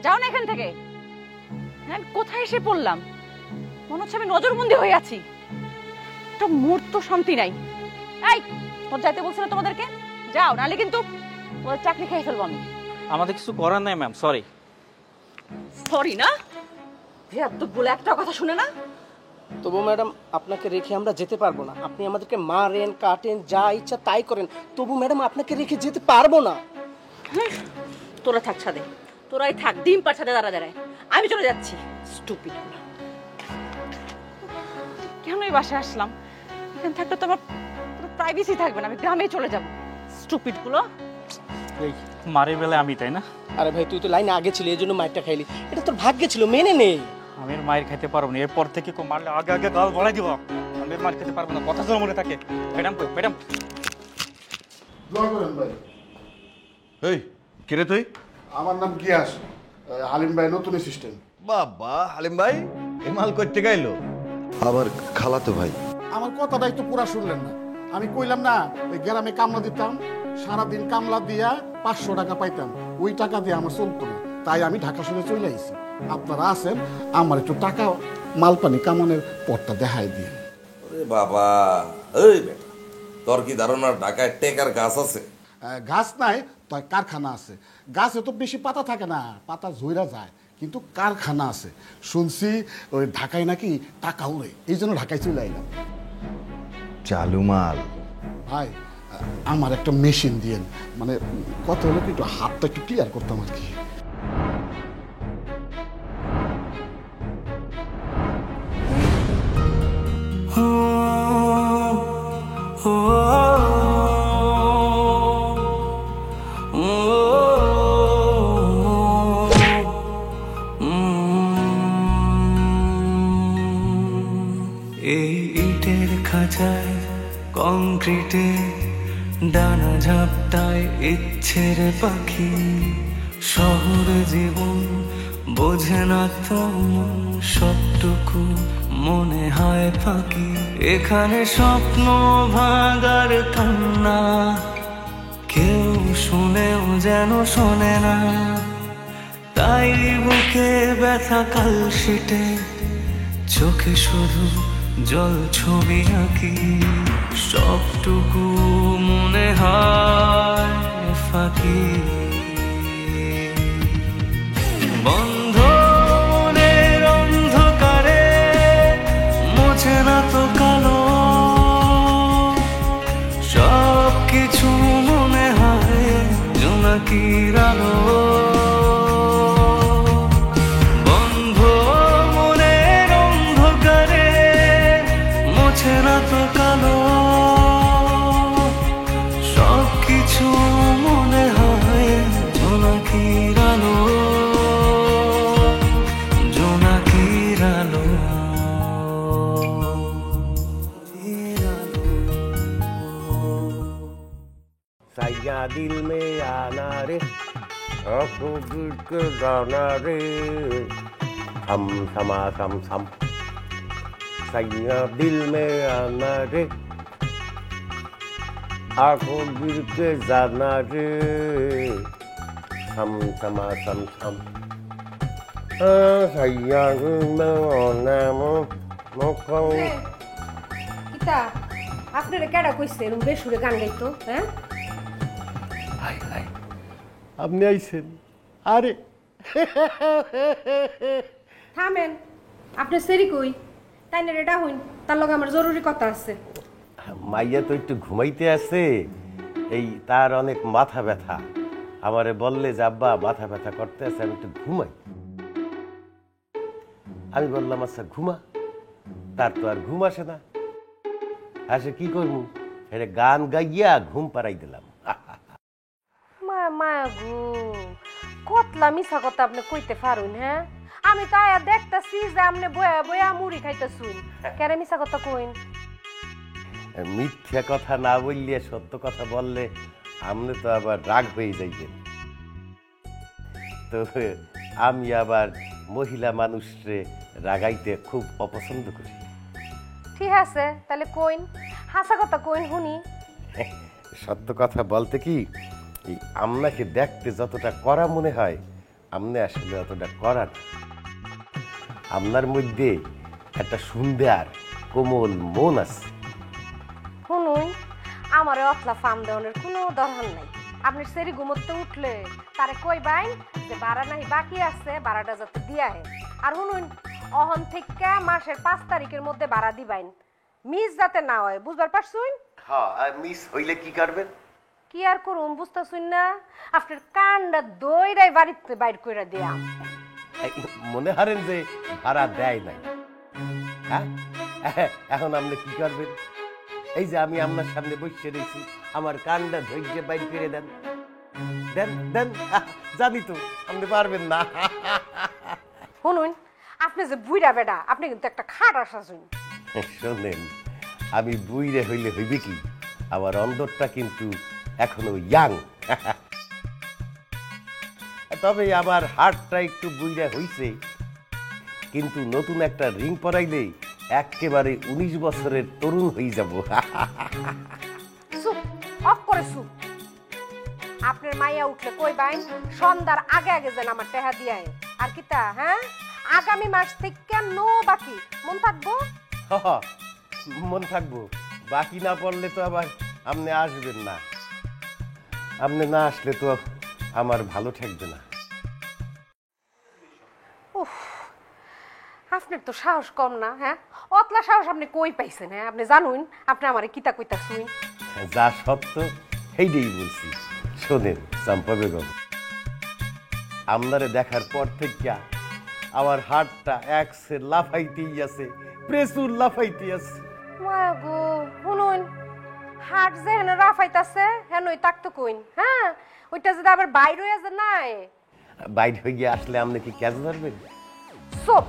যাও না এখান থেকে। হ্যাঁ, কোথায় এসে পড়লাম? মনে হচ্ছে আমি নজরবন্দি হয়ে আছি। একটা মুহূর্ত শান্তি নাই। এই, তোর যাইতে বলছি না তোমাদেরকে? যাও, নাহলে কিন্তু তোমাদের চাকরি খেয়ে ফেলবো আমি। আমাদের কিছু করার নাই ম্যাম, সরি। সরি না? তো বলে একটা কথা শুনে না। তবু ম্যাডাম আপনাকে রেখে আমরা যেতে পারবো না। আপনি আমাদেরকে মারেন, কাটেন, যা ইচ্ছা তাই করেন, তবু ম্যাডাম আপনাকে রেখে যেতে পারবো না। তোরা থাক ছাদে, তোরাই থাক ডিম পার ছাদে দাঁড়া দাঁড়ায়। আমি চলে যাচ্ছি। স্টুপিড। কেন এই বাসায় আসলাম? এখানে থাকলে তো আমার প্রাইভেসি থাকবে না। আমি গ্রামে চলে যাব। স্টুপিড গুলো। এই মারের বেলায় আমি, তাই না? আরে ভাই, তুই তো লাইনে আগে ছিলি, এই জন্য মাইরটা খাইলি। এটা তোর ভাগ্যে ছিল, মেনে নে। আমি আর মায়ের খাইতে পারবো না। এরপর থেকে কেউ মারলে আগে আগে গাল বলাই দিব। আমি মার খেতে পারবো না, কথা যেন মনে থাকে। ম্যাডাম কই? ম্যাডাম দোয়া করেন ভাই। এই কিরে তুই? আমার নাম গিয়াস, হালিম ভাই নতুন অ্যাসিস্ট্যান্ট। বাবা হালিম ভাই, এই মাল করতে গাইলো আবার খালাতো ভাই। আমার কথাটাই তো পুরা শুনলেন না। আমি কইলাম না ওই গ্রামে কামলা দিতাম, সারাদিন কামলা দিয়া 500 টাকা পাইতাম। ওই টাকা দিয়ে আমার চলতো না, তাই আমি ঢাকা শহরে চলে আইছি। আপনারা আছেন, আমার একটু টাকা মালপানি কামানের পথটা দেখাই দিয়ে। ওরে বাবা, এই বেটা, তোর কি ধারণা ঢাকায় টেকার গাছ আছে? গাছ নাই, তাই কারখানা আছে। গাছে তো বেশি পাতা থাকে না, পাতা ঝইরা যায়, কিন্তু কারখানা আছে। শুনছি ওই ঢাকায় নাকি টাকা উড়ে, এই জন্য ঢাকায় চলে আইলাম। চালু মাল। ভাই আমার একটা মেশিন দিয়েন, মানে কত হলো কি একটু হাতটা একটু ক্লিয়ার করতাম আর কি। এই ইটের খাঁচায় কংক্রিটে ডানা ঝাপটায় ইচ্ছের পাখি। শহর জীবন বোঝে না তো, সবটুকু মনে হয় ফাঁকি। এখানে স্বপ্ন ভাঙার কান্না কেউ শুনেও যেন শোনে না। তাই বুকে ব্যথা কালশিটে, চোখে শুধু জল ছবি আঁকি। সবটুকু মনে হয় ফাঁকি। বন্ধ মনের অন্ধকারে মোছে না তো কালো, সব কিছু মনে হয় জোনাকির আলো। दिल में आना रे, आँखों गिर के जाना रे, हम समा सम सम। सैया दिल में आना रे, आँखों गिर के जाना रे, हम समा सम सम। सैया दिल में आना मुखों। কিতা আপনারে কেডা কইছে এরকম বেসুরে গান গাইতো? হ্যাঁ আপনি আইছেন? আরে থামেন, আপনি সেরি কই? তাই না রেডা হইন, তার লগে আমার জরুরি কথা আছে। মাইয়া তো একটু ঘুমাইতে আছে, এই তার অনেক মাথা ব্যথা। আমারে বললে যে আব্বা মাথা ব্যথা করতে আছে, আমি একটু ঘুমাই। আমি বললাম আচ্ছা ঘুমা। তার তো আর ঘুম আসে না। আসে কি করবো, এটা গান গাইয়া ঘুম পাড়াই দিলাম। মায়া মায়া গো, কতলা মিছা কথা আপনি কইতে পারুন? হ্যাঁ, আমি তো আয়া দেখতাছি যে আপনি বয়া বয়া মুড়ি খাইতেছুন। কেরে মিছা কথা কইন? মিথ্যা কথা না বললে, সত্য কথা বললে আপনি তো আবার রাগ হয়ে যাইবেন। তো আমি আবার মহিলা মানুষরে রাগাইতে খুব অপছন্দ করি। ঠিক আছে, তাহলে কইন, হাসা কথা কইন শুনি। সত্য কথা বলতে কি, এই আপনাকে দেখতে যতটা কড়া মনে হয়, আপনি আসলে অতটা করার আপনার মধ্যে একটা সুন্দর কোমল মন আছে। শুনুন, আমার অতলা ফার্ম দেওয়ানোর কোনো দরকার নাই। আপনি সেরি ঘুমোতে উঠলে তারে কই বাইন যে ভাড়া নাই বাকি আছে, ভাড়াটা যাতে দিয়া হে। আর শুনুন, অহন থেকে মাসের 5 তারিখের মধ্যে ভাড়া দিবাইন, মিস যাতে না হয়, বুঝবার পারছুন? হ্যাঁ, আর মিস হইলে কি করবেন? কি আর করুন বুঝতেছুন না, আপনার কানটা দইরাই বাড়িতে বাইর করে দিয়া। মনে হারেন যে ভাড়া দেয় নাই, হ্যাঁ? এখন আপনি কি করবেন? এই যে আমি আপনার সামনে বসে রয়েছি, আমার কানটা ধৈর্য বাইর করে দেন, দেন দেন। জানি তো আপনি পারবেন না। শুনুন, আপনি যে বুইরা বেটা, আপনি কিন্তু একটা খাটা শাশুন। শোনেন, আমি বুইরে হইলে হইবে কি, আমার অন্তরটা কিন্তু এখনো ইয়াং। তবে আমার হার্টটা একটু বুইরা হইছে, কিন্তু নতুন একটা রিং পরাইলেই একেবারে 19 বছরের তরুণ হয়ে যাব। চুপ, অফ করে চুপ। আপনার মাইয়া উঠলে কই বাইন সন্ধ্যার আগে আগে যেন আমার টেহা দিয়া হে। আর কিতা, হ্যাঁ, আগামী মাস থেকে নো বাকি, মন থাকবো? মন থাকবো, বাকি না পড়লে তো আবার আপনি আসবেন না। আপনি না আসলে তো আমার ভালো থাকবে না। উফ, আপনার তো সাহস কম না, হ্যাঁ? অতলা সাহস আপনি কই পাইছেন? হ্যাঁ, আপনি জানুন আপনি আমারে কিতা কইতা শুই। যা সত্য সেইটাই বলছি। শোনেন চম্পা বেগম, আপনারে দেখার পর থেকে আমার হাতটা একসে লাফাইতেই আছে, প্রচুর লাফাইতে আছে। মায়া গো, শুনুন, হাট যে হেন রাফাইতাছে হেনই তাকতো কইন, হ্যাঁ? ওইটা যদি আবার বাইর হয়ে যায় নাই, বাইর হয়ে গিয়ে আসলে আপনি কি ক্যাচ ধরবেন? সোপ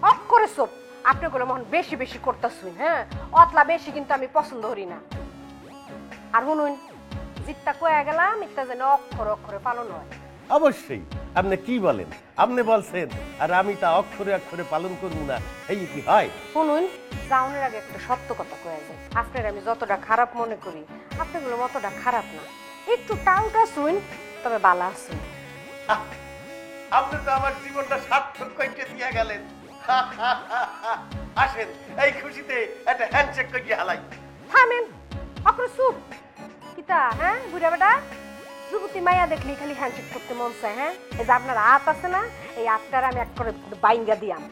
অফ করে সোপ। আপনি গুলো মন বেশি বেশি করতেছুন, হ্যাঁ? অতলা বেশি কিন্তু আমি পছন্দ করি না। আর শুনুন, জিতটা কয়ে গেলাম, ইত্যা যেন অক্ষরে অক্ষরে পালন হয়। অবশ্যই। আপনি কি বলেন? আপনি বলছেন আর আমি তা অক্ষরে অক্ষরে পালন করবো না, এই কি হয়? শুনুন, যাওনের আগে একটা সত্য কথা কয়ে যায়, আপনার আমি যতটা খারাপ মনে করি আপনাগুলো অতটা খারাপ না। একটু টাউটা শুন, তবে বালা শুন। আপনি তো আমার জীবনটা সার্থক করে দিয়ে গেলেন। আসেন, এই খুশিতে একটা হ্যান্ডশেক করে হালাই। থামেন, অক্ষর চুপ। কিতা, হ্যাঁ বুড়া বেটা, যুবতী মাইয়া দেখলি খালি হ্যান্ডশেক করতে মন চায়, হ্যাঁ? এই যে আপনার হাত আছে না, এই হাতটার আমি এক করে বাইঙ্গা দিয়াম।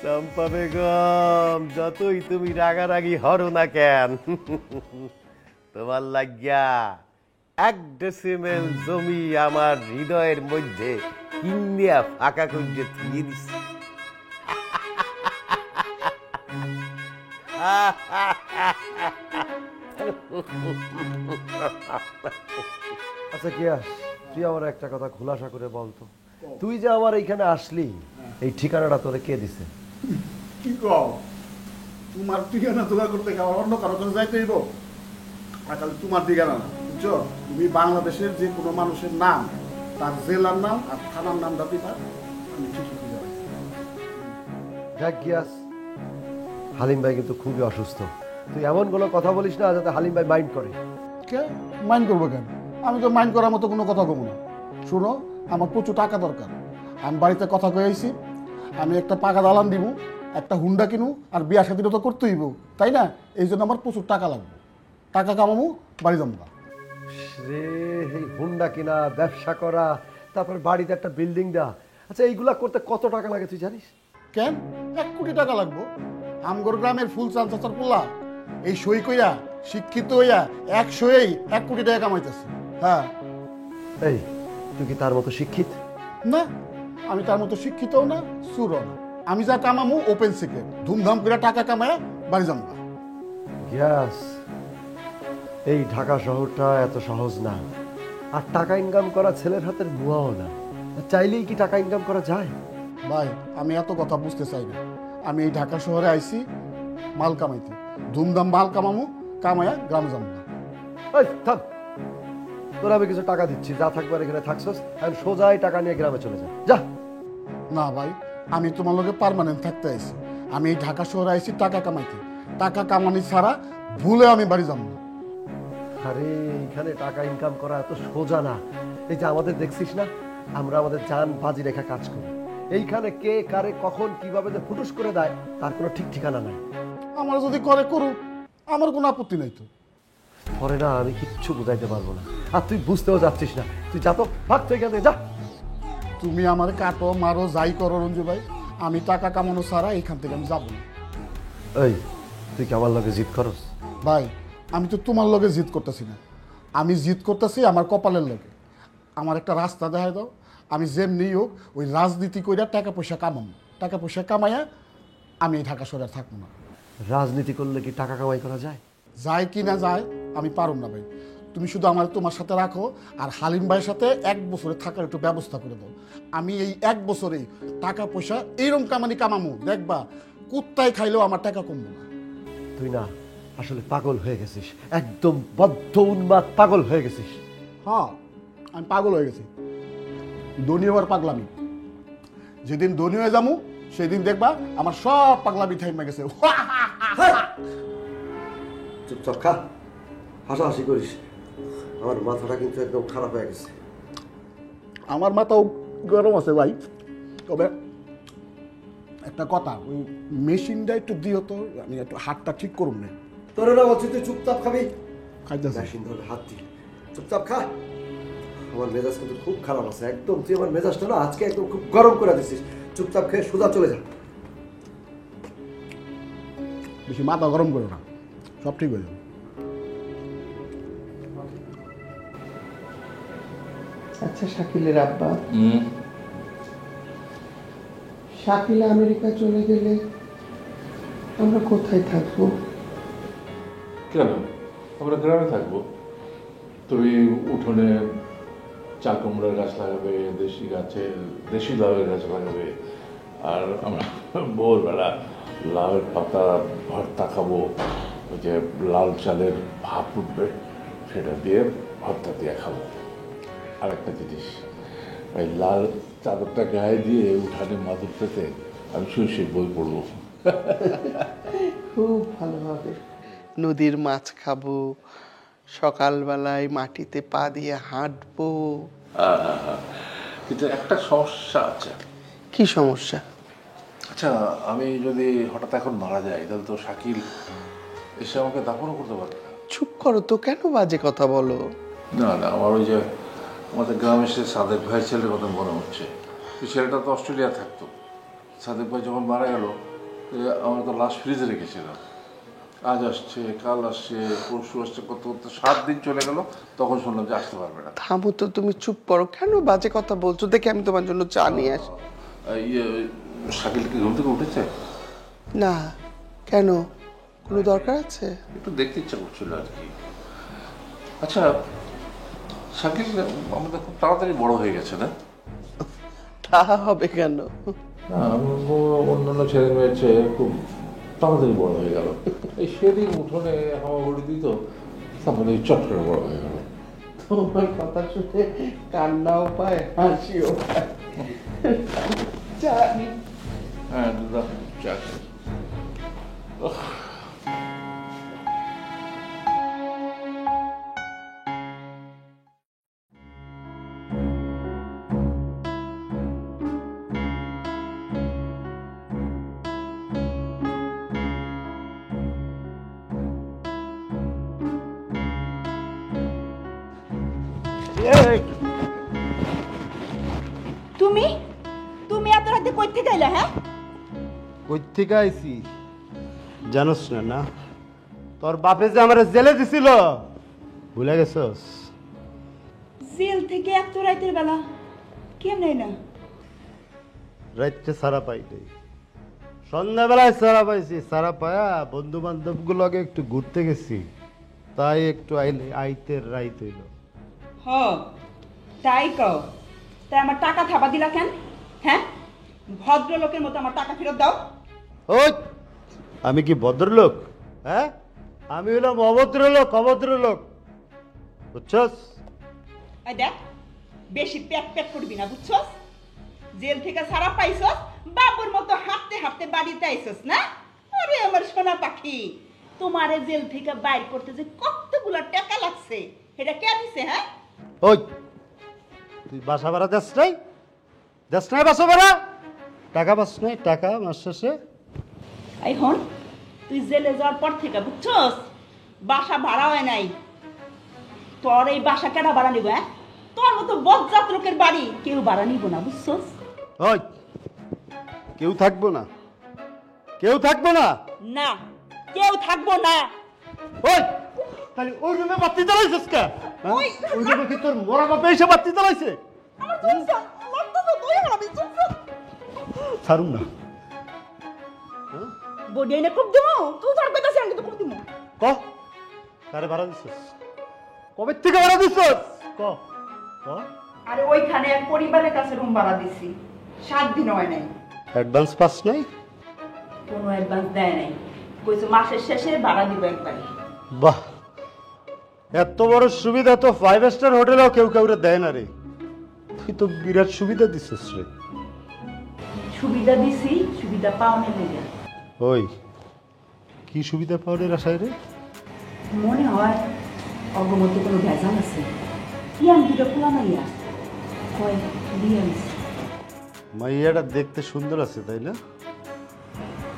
চম্পা বেগম, যতই তুমি রাগারাগি হরো না কেন, তোমার লাগিয়া 1 ডেসিমেল জমি আমার হৃদয়ের মধ্যে কিনিয়া ফাঁকা করে থুয়ে দিছি। আচ্ছা কিয়াস, তুই আমার একটা কথা খোলাসা করে বলতো, তুই যে আমার এইখানে আসলি, এই ঠিকানাটা তোরে কে দিছে? কি কও, তোমার ঠিকানা জোগাড় করতে গেলে অন্য কারো কাছে যাইতে হইব? আর খালি তোমার ঠিকানা না, বুঝছো? তুমি বাংলাদেশের যে কোনো মানুষের নাম, তার জেলার নাম আর থানার নামটা দিবা, আমি ঠিক হয়ে যাবো। দেখ গিয়াস, হালিম ভাই কিন্তু খুবই অসুস্থ। তুই এমন কোনো কথা বলিস না যাতে হালিম ভাই মাইন্ড করে। কে মাইন্ড করবো কেন? আমি তো মাইন্ড করার মতো কোনো কথা কমো না। শুনো, আমার প্রচুর টাকা দরকার। আমি বাড়িতে কথা কয়ে আইছি, আমি একটা পাকা দালান দিব, একটা হুন্ডা কিনু, আর বিয়া শাদিটা তো করতেই হইব, তাই না? এই জন্য আমার প্রচুর টাকা লাগবে। টাকা কামামু, বাড়ি যাবো না। রে, এই হুন্ডা কিনা, ব্যবসা করা, তারপর বাড়িতে একটা বিল্ডিং দেওয়া, আচ্ছা এইগুলা করতে কত টাকা লাগে তুই জানিস? কেন 1 কোটি টাকা লাগবো? আমগর গ্রামের ফুল চাল চাচার পোলা এই সই কইয়া শিক্ষিত হইয়া 100-এই 1 কোটি টাকা কামাইতেছে। হ্যাঁ, এই তুই কি তার মতো শিক্ষিত? না, আমি তার মতো শিক্ষিতও না, সুরও না। আমি যা কামামু ওপেন সিক্রেট, ধুমধাম করে টাকা কামায় বাড়ি যাবো না। গ্যাস, এই ঢাকা শহরটা এত সহজ না, আর টাকা ইনকাম করা ছেলের হাতের বুয়াও না। চাইলেই কি টাকা ইনকাম করা যায়? ভাই, আমি এত কথা বুঝতে চাই না। আমি এই ঢাকা শহরে আইছি মাল কামাইতে, ধুমধাম মাল কামামু, কামায়া গ্রামে যাবো না। এই থাম, তোরা আমি কিছু টাকা দিচ্ছি, যা থাকবার এখানে থাকছস, আর সোজাই টাকা নিয়ে গ্রামে চলে যা। যা। না ভাই, আমি তোমার লগে পার্মানেন্ট থাকতে আইছি। আমি এই ঢাকা শহরে আইছি টাকা কামাইতে, টাকা কামানি ছাড়া ভুলে আমি বাড়ি যাবো না। আরে এখানে টাকা ইনকাম করা এত সোজা না। এই যে আমাদের দেখছিস না, আমরা আমাদের জান বাজি রেখা কাজ করি। এইখানে কে কারে কখন কিভাবে যে ফুটুস করে দেয় তার কোনো ঠিক ঠিকানা নাই। আমার যদি করে করুক, আমার কোনো আপত্তি নাই তো। পরে না আমি কিচ্ছু বুঝাইতে পারবো না, আর তুই বুঝতেও যাচ্ছিস না। তুই যা তো, ভাগ তুই এখান থেকে যা। তুমি আমার কাটো মারো যাই করো রঞ্জু ভাই, আমি টাকা কামানো ছাড়া এখান থেকে আমি যাবো না। এই তুই কি আমার লগে জিদ করস? ভাই আমি তো তোমার লগে জিদ করতেছি না, আমি জিদ করতেছি আমার কপালের লগে। আমার একটা রাস্তা দেখাই দাও, আমি যেমনি হোক ওই রাজনীতি কইরা টাকা পয়সা কামাম, টাকা পয়সা কামাইয়া আমি এই ঢাকা শহরে থাকবো না। রাজনীতি করলে কি টাকা কামাই করা যায়? যায় কি না যায় আমি পারুম না ভাই। তুমি শুধু আমার তোমার সাথে রাখো, আর হালিম ভাইয়ের সাথে 1 বছরে থাকার একটু ব্যবস্থা করে দাও। আমি এই 1 বছরেই টাকা পয়সা এইরকম কামামু, দেখবা কুত্তায় খাইলেও আমার টাকা কমবো না। তুই না আসলে পাগল হয়ে গেছিস, একদম বদ্ধ উন্মাদ পাগল হয়ে গেছিস। হ্যাঁ আমি পাগল হয়ে গেছি, ধনী হওয়ার পাগলামি। যেদিন ধনী হয়ে যাবো সেদিন দেখবা আমার সব পাগলামি থাইমা গেছে। চুপচাপ খা, হাসাহাসি করিস। আমার মাথাটা কিন্তু একদম খারাপ হয়ে গেছে। আমার মাথাও গরম আছে ভাই, তবে একটা কথা, ওই মেশিনটা একটু দিও তো, আমি একটু হাতটা ঠিক করুন না। তোর না বলছি তুই চুপচাপ খাবি, খাইতেছে মেশিন ধরে হাত দিলে চুপচাপ খা। আমার মেজাজ কিন্তু খুব খারাপ আছে একদম। তুই আমার মেজাজটা না আজকে একদম খুব গরম করে দিছিস। চুপচাপ খেয়ে সোজা চলে যা। বেশি মাথা গরম করো না, সব ঠিক হয়ে যাবে। আচ্ছা শাকিলের আব্বা, শাকিল আমেরিকা চলে গেলে আমরা কোথায় থাকবো? কেন, আমরা গ্রামে থাকবো। তুমি উঠোনে চাল কুমড়ার গাছ লাগাবে, দেশি লাউয়ের গাছ লাগাবে, আর আমরা ভোরবেলা লাউয়ের পাতা ভর্তা খাবো। ওই যে লাল চালের ভাপ উঠবে সেটা দিয়ে ভর্তা দিয়ে খাবো। আর একটা জিনিস, ওই লাল চাদরটা গায়ে দিয়ে উঠানে মাদুর পেতে আমি শুয়ে বই পড়বো। খুব ভালো হবে। নদীর মাছ খাবো, সকালবেলায় মাটিতে পা দিয়ে হাঁটবো। কিন্তু একটা সমস্যা আছে। কি সমস্যা? আচ্ছা, আমি যদি হঠাৎ এখন মারা যাই তাহলে তো শাকিল এসে আমাকে দাফনও করতে পারবে না। চুপ করো তো, কেন বাজে কথা বলো? না না, আমার ওই যে আমাদের গ্রামে সে সাদেক ভাইয়ের ছেলের কথা মনে হচ্ছে। সেই ছেলেটা তো অস্ট্রেলিয়া থাকতো। সাদেক ভাই যখন মারা গেল, আমরা তো লাশ ফ্রিজে রেখেছিলাম। আজ আসছে, কাল আসছে, পরশু আসছে, করতে করতে 7 দিন চলে গেল। তখন শুনলাম যে আসতে পারবে না। থামো তো, তুমি চুপ করো। কেন বাজে কথা বলছো? দেখে আমি তোমার জন্য চা নিয়ে আসি। শাকিল কি ঘুম থেকে উঠেছে? না, কেন? কোনো দরকার আছে? একটু দেখতে ইচ্ছা করছিল আর কি। আচ্ছা, শাকিল আমাদের খুব তাড়াতাড়ি বড় হয়ে গেছে না? তা হবে কেন? অন্যান্য ছেলে মেয়ের চেয়ে খুব তাড়াতাড়ি বড় হয়ে গেল। এই সেদিন উঠোনে হাওয়া ঘুরে দিত, তারপরে চট করে বড় হয়ে গেল। তোমার কথা শুনে কান্নাও পায়, হাসিও পায়। জানি। হ্যাঁ দাদা, চা খাই। তুমি তুমি এত রাতে কই থেকে আইলা? হ্যাঁ, কই থেকে আইছি জানোস না? না, তোর বাপে যে আমার জেলে দিছিল, ভুলে গেছস? জেল থেকে এত রাতের বেলা কেমনে না? রাইতে সারা পাইনি, সন্ধ্যাবেলায় সারা পাইছি। সারা পায়া বন্ধু বান্ধব গুলোকে একটু ঘুরতে গেছি, তাই একটু আইতে রাইত হইল। হ, তাই কও। তাই আমার টাকা থাবা দিলা কেন? হ্যাঁ, ভদ্রলোকের মতো আমার টাকা ফেরত দাও। ওই আমি কি ভদ্রলোক? হ্যাঁ, আমি হলাম অভদ্রলোক। অভদ্রলোক বুঝছস? এই দেখ, বেশি প্যাক প্যাক করবি না, বুঝছস? জেল থেকে ছাড়া পাইছস, বাবুর মতো হাঁটতে হাঁটতে বাড়িতে আইছস না? আরে আমার সোনা পাখি, তোমারে জেল থেকে বাইর করতে যে কতগুলো টাকা লাগছে আছে এটা কে দিছে? হ্যাঁ, ওই তুই বাসা ভাড়া যাস নাই? যাস নাই বাসা ভাড়া? টাকা পাস নাই? টাকা মাস শেষে এই হন, তুই জেলে যাওয়ার পর থেকে বুঝছস বাসা ভাড়া হয় নাই। তোর এই বাসা কেনা ভাড়া নিব? হ্যাঁ, তোর মতো বজ্জাত লোকের বাড়ি কেউ ভাড়া নিব না, বুঝছস? ওই কেউ থাকবো না, কেউ থাকবো না। না, কেউ থাকবো না। ওই তাহলে ওই রুমে বাতি জ্বালাইছিস কে? ওই রুমে কি তোর মরা বাপে এসে বাতি জ্বালাইছে? ছাড়ুন না। বডি এনে খুব দিমু, তুই তোর কইতাছিস আমি তো খুব দিমু। ক কারে ভাড়া দিছিস? কবে থেকে ভাড়া দিছিস? ক ক। আরে ওইখানে এক পরিবারের কাছে রুম ভাড়া দিছি, 7 দিন হয় নাই। অ্যাডভান্স পাস নাই? কোনো অ্যাডভান্স দেয় নাই, কইছে মাসের শেষে ভাড়া দিব একবারে। বাহ, এত বড় সুবিধা তো 5 স্টার হোটেলেও কেউ কাউরে দেয় না রে। তুই তো বিরাট সুবিধা দিছিস রে। সুবিধা দিছি, সুবিধা পাওনের লেগে। ওই কি সুবিধা পাওয়ার আশায় রে? মনে হয় অগমতে কোনো ভেজাল আছে। ইয়ান দুটো খোলা মাইয়া কয় দিয়ে আনছি। মাইয়াটা দেখতে সুন্দর আছে তাই না?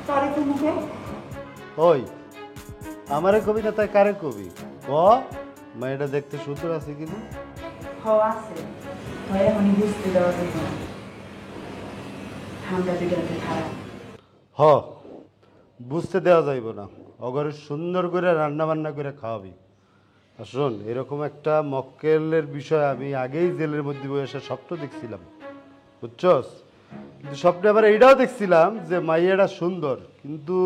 তারে তো মুখে ওই আমারে কবি না তাই কারে কবি? ক মাইয়াটা দেখতে সুন্দর আছে কিনা? হওয়া আছে, হয় এখনই বুঝতে দেওয়া যাবে না। ঠান্ডা দিকে খারাপ। হ, বুঝতে দেওয়া যাইব না। অগরে সুন্দর করে রান্না বান্না করে খাওয়াবি। আর শোন, এরকম একটা মক্কেলের বিষয় আমি আগেই জেলের মধ্যে বসে স্বপ্ন দেখছিলাম, বুঝছস? কিন্তু স্বপ্নে আবার এইটাও দেখছিলাম যে মাইয়াটা সুন্দর, কিন্তু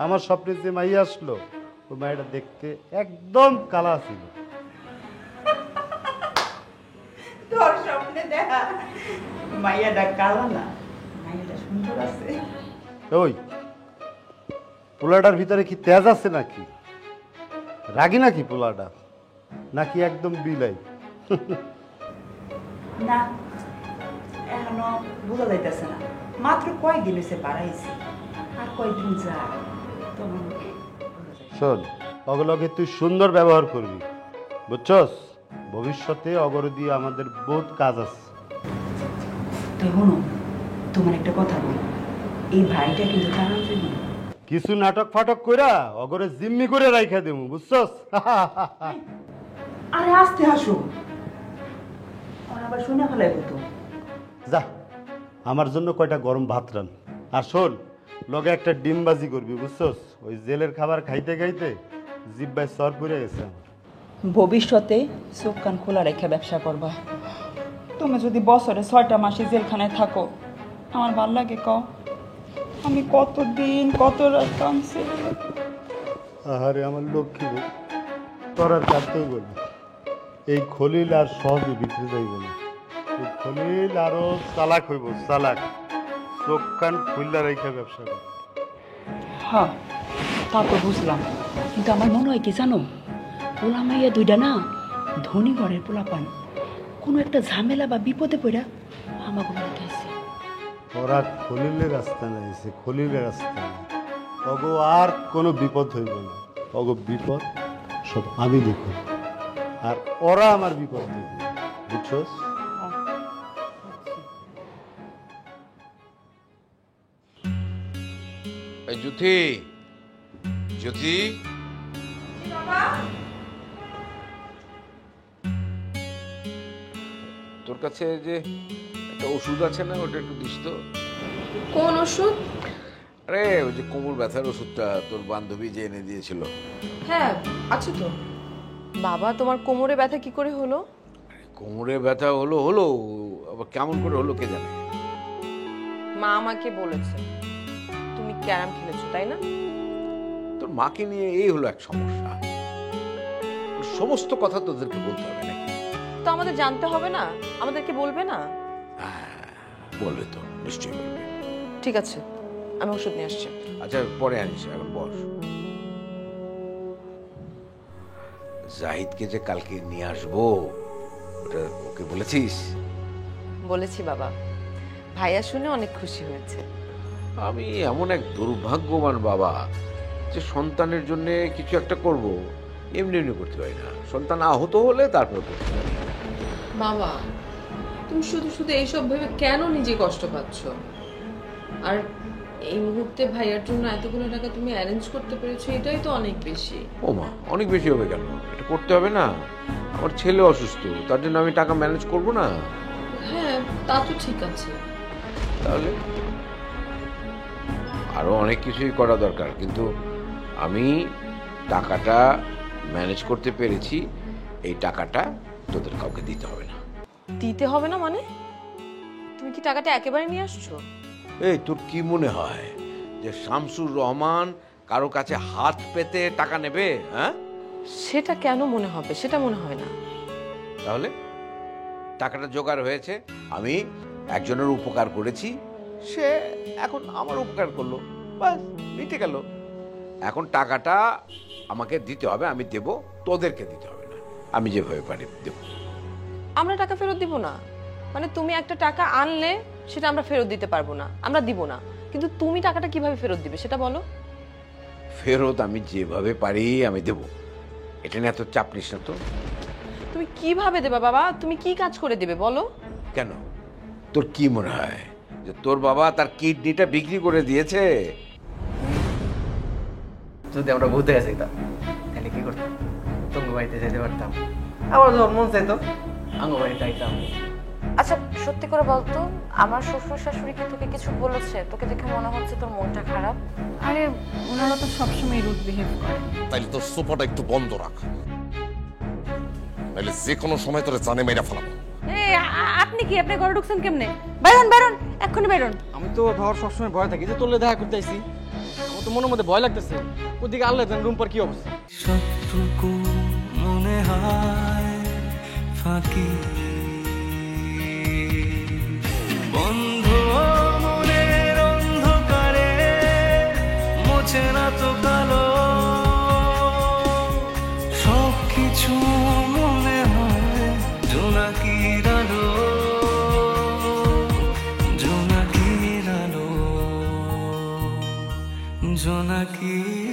আমার স্বপ্নে যে মাইয়া আসলো ওই মাইয়াটা দেখতে একদম কালা ছিল। তোর স্বপ্নে দেখা মাইয়াটা কালো না, মাইয়াটা সুন্দর আছে। ওই পোলাটার ভিতরে কি তেজ আছে নাকি? রাগি নাকি পোলাটা, নাকি একদম বিলাই? না, এখনো বোঝা যাইতেছে না। মাত্র কয়েকদিন হয়েছে বাড়াইছি, আর কয়েকদিন যায় তখন শোন, অগলগে তুই সুন্দর ব্যবহার করবি, বুঝছস? ভবিষ্যতে অগর দিয়ে আমাদের বহুত কাজ আছে। তুই শোনো, তোমার একটা কথা বল, এই ভাইটা কিন্তু তাড়ান যাবে না। কিছু নাটক ফাটক কইরা অগরে জিম্মি করে রাইখা দেবো, বুঝছস? আরে আস্তে হাসো, আর আবার শুনে ফেলাই তো। যা, আমার জন্য কয়টা গরম ভাত রান। আর শোন, লগে একটা ডিমবাজি করবি, বুঝছস? ওই জেলের খাবার খাইতে খাইতে জিব্বায় সর পড়ে গেছে আমার। ভবিষ্যতে চোখ কান খোলা রেখে ব্যবসা করবা। তুমি যদি বছরে 6টা মাসে জেলখানায় থাকো, আমার ভাল লাগে? কও, আমি কতদিন কত রাত কাঁদছি। আহারে আমার লক্ষ্মী বউ, তোর আর কাঁদতেই বলি। এই খলিল আর সহজে বিক্রি যাইব না। এই খলিল আরো চালাক হইব, চালাক। চোখ কান খুললা রেখে ব্যবসা কর। হ্যাঁ, তা তো বুঝলাম, কিন্তু আমার মনে হয় কি জানো, পোলা মাইয়া দুইটা না ধনী ঘরের পোলা পান, কোনো একটা ঝামেলা বা বিপদে পড়া আমাকে বলতে আছে। ওরা খলিলের রাস্তা নাইছে, খলিলের রাস্তা নাই। অগো আর কোনো বিপদ হইব না। অগো বিপদ সব আমি দেখব, আর ওরা আমার বিপদ দেখবে, বুঝছস? এই জ্যোতি, জ্যোতি, তোর কাছে যে একটা ওষুধ আছে না, ওটা একটু দিস তো। কোন ওষুধ? আরে ওই যে কোমর ব্যথার ওষুধটা তোর বান্ধবী যে এনে দিয়েছিল। হ্যাঁ আছে তো। বাবা, তোমার কোমরে ব্যথা কি করে হলো? কোমরে ব্যথা হলো হলো, আবার কেমন করে হলো কে জানে। মা আমাকে বলেছে তুমি ক্যারাম খেলেছো, তাই না? তোর মাকে নিয়ে এই হলো এক সমস্যা। সমস্ত কথা তোদেরকে বলতে হবে নাকি? তো আমাদের জানতে হবে না? আমাদেরকে বলবে না? বলবে তো, নিশ্চয়ই বলবে। ঠিক আছে, আমি ওষুধ নিয়ে আসছি। আচ্ছা, পরে আনিস, এখন বস। জাহিদকে যে কালকে নিয়ে আসবো, ওটা ওকে বলেছিস? বলেছি বাবা, ভাইয়া শুনে অনেক খুশি হয়েছে। আমি এমন এক দুর্ভাগ্যবান বাবা যে সন্তানের জন্য কিছু একটা করব, এমনি এমনি করতে পারি না, সন্তান আহত হলে তারপর করতে পারি। বাবা, তুমি শুধু শুধু এইসব ভেবে কেন নিজে কষ্ট পাচ্ছ? আর এই মুহূর্তে ভাইয়ার জন্য এতগুলো টাকা তুমি অ্যারেঞ্জ করতে পেরেছো, এটাই তো অনেক বেশি। ও মা, অনেক বেশি হবে কেন? এটা করতে হবে না? আমার ছেলে অসুস্থ, তার জন্য আমি টাকা ম্যানেজ করব না? হ্যাঁ, তা তো ঠিক আছে। তাহলে আরো অনেক কিছুই করা দরকার, কিন্তু আমি টাকাটা ম্যানেজ করতে পেরেছি। এই টাকাটা তোদের কাউকে দিতে হবে না। দিতে হবে না মানে? তুমি কি টাকাটা একেবারে নিয়ে আসছো? এই, তোর কি মনে হয় যে শামসুর রহমান কারো কাছে হাত পেতে টাকা নেবে? হ্যাঁ, সেটা কেন মনে হবে? সেটা মনে হয় না। তাহলে টাকাটা জোগাড় হয়েছে, আমি একজনের উপকার করেছি, সে এখন আমার উপকার করলো, বাস মিটে গেল। এখন টাকাটা আমাকে দিতে হবে, আমি দেব, তোদেরকে দিতে হবে না। আমি যেভাবে পারি দেব। আমরা টাকা ফেরত দিব না মানে? তুমি একটা টাকা আনলে সেটা আমরা ফেরত দিতে পারবো না, আমরা দিব না, কিন্তু তুমি টাকাটা কিভাবে ফেরত দিবে সেটা বলো। ফেরত আমি যেভাবে পারি আমি দেব, এটা নিয়ে এত চাপ নিস না তো। তুমি কিভাবে দেবে বাবা? তুমি কি কাজ করে দেবে বলো? কেন, তোর কি মনে হয় যে তোর বাবা তার কিডনিটা বিক্রি করে দিয়েছে? যদি আমরা ভূতে যেতাম তাহলে কি করতাম? তোমার বাড়িতে যেতে পারতাম, আবার যখন মন চাইতো আমার বাড়িতে আইতাম। আচ্ছা সত্যি করে বলতো, আমার শ্বশুর শাশুড়ি কি তোকে কিছু বলেছে? তোকে দেখে মনে হচ্ছে তোর মনটা খারাপ। আরে ওনারা তো সবসময় রুড বিহেভ করে। তাইলে তোর সোফাটা একটু বন্ধ রাখ, নাহলে যে কোনো সময় তোরে জানে মেরা ফেলাবো। আপনি কি আপনি ঘরে ঢুকছেন কেমনে? বাইরন বাইরন, এক্ষুনি বাইরন। আমি তো ধর সবসময় ভয় থাকি যে তোর দেখা করতে আইছি, আমার তো মনের মধ্যে ভয় লাগতেছে। ওদিকে আল্লাহ জানে রুম পর কি অবস্থা। সবটুকু মনে হয় ফাঁকি, বন্ধ মনের অন্ধকারে মোছে না তো কালো। সবকিছু মনে হয় জোনাকির আলো, জোনাকির আলো, জোনাকির